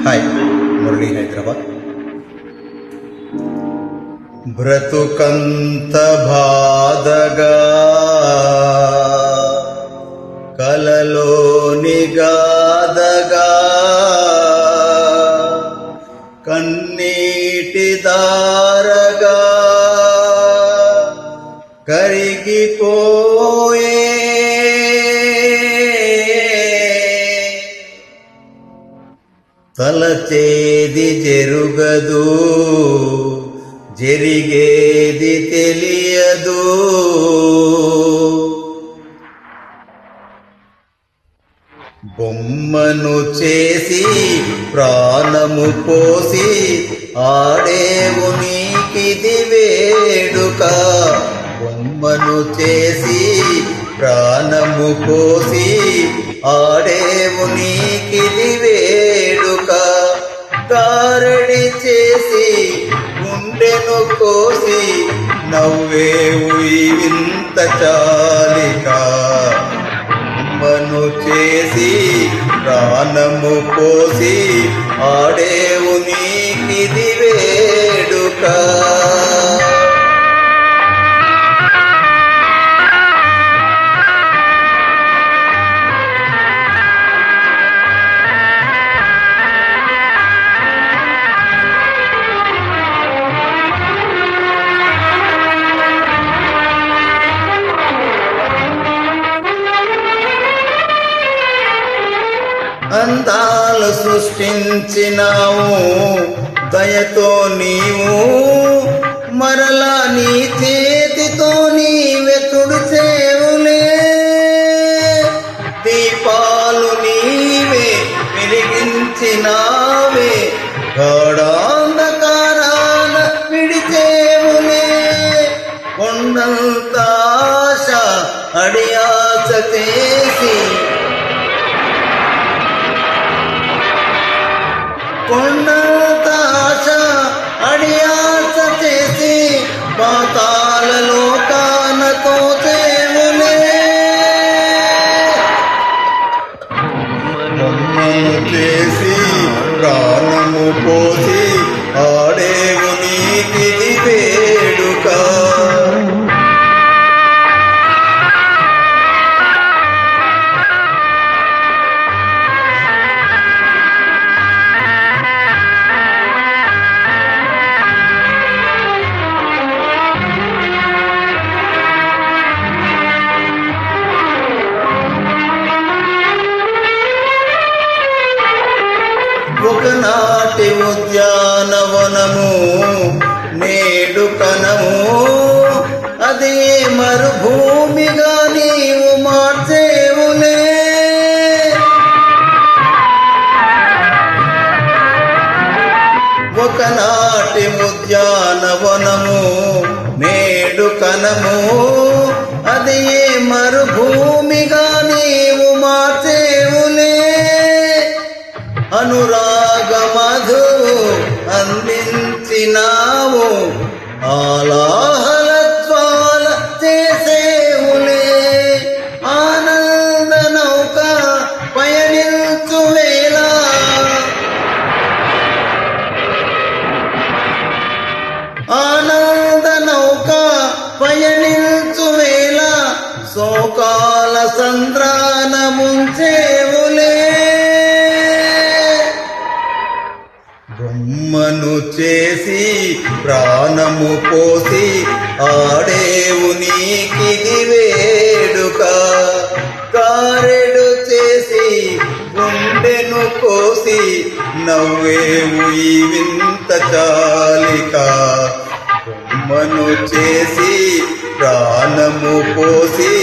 Hi, Murali, Hyderabad. బ్రతుకంత బాధగా కలలోని గాదగా కన్నీటి దారగా కరిగిపోయే తలచేది జరుగదు, జరిగేది తెలియదు. బొమ్మను చేసి ప్రాణము పోసి ఆడేవు నీకిది వేడుక. బొమ్మను చేసి ప్రాణము పోసి ఆడేవు నీకిది వేడుక. గారడి చేసి గుండెను కోసి నవ్వేవు ఈ వింత చాలిక. బొమ్మను చేసి ప్రాణము పోసి ఆడేవు నీకిది వేడుక. అందాలు సృష్టించినావు దయతో నీవు, మరలా నీ చేతితో నీవే తుడిచేవులే. దీపాలు నీవే వెలిగించినావే, గాఢాంధకారాన విడిచేవులే. కొండంత ఆశ అడియాస చేసి, కొండంత ఆశ అడియాస చేసి పాతాళ లోకాన తోచేవులే. బొమ్మను చేసి ప్రాణము పోసి ఆడేవు నీకిది వేడుక. ఒకనాటి ఉద్యానవనము నేడు కనము, అదే మరుభూమిగా నీవు మార్చేవులే. ఒకనాటి ఉద్యానవనము నేడు కనము, అదే మరుభూమిగా నీవు మార్చేవులే. అనురాగ మధువు అందించినావు, ఆలాహలత్వాల చేసేవులే. ఆనంద నౌక పయనించు వేళ, ఆనంద నౌక పయనించు వేళ శోకాల సంద్రాన ముంచేవులే. బొమ్మను చేసి ప్రాణము పోసి ఆడేవు నీకిది వేడుక. కారెడు చేసి గుండెను కోసి నవ్వేవు ఈ వింత చాలిక. బొమ్మను చేసి ప్రాణము పోసి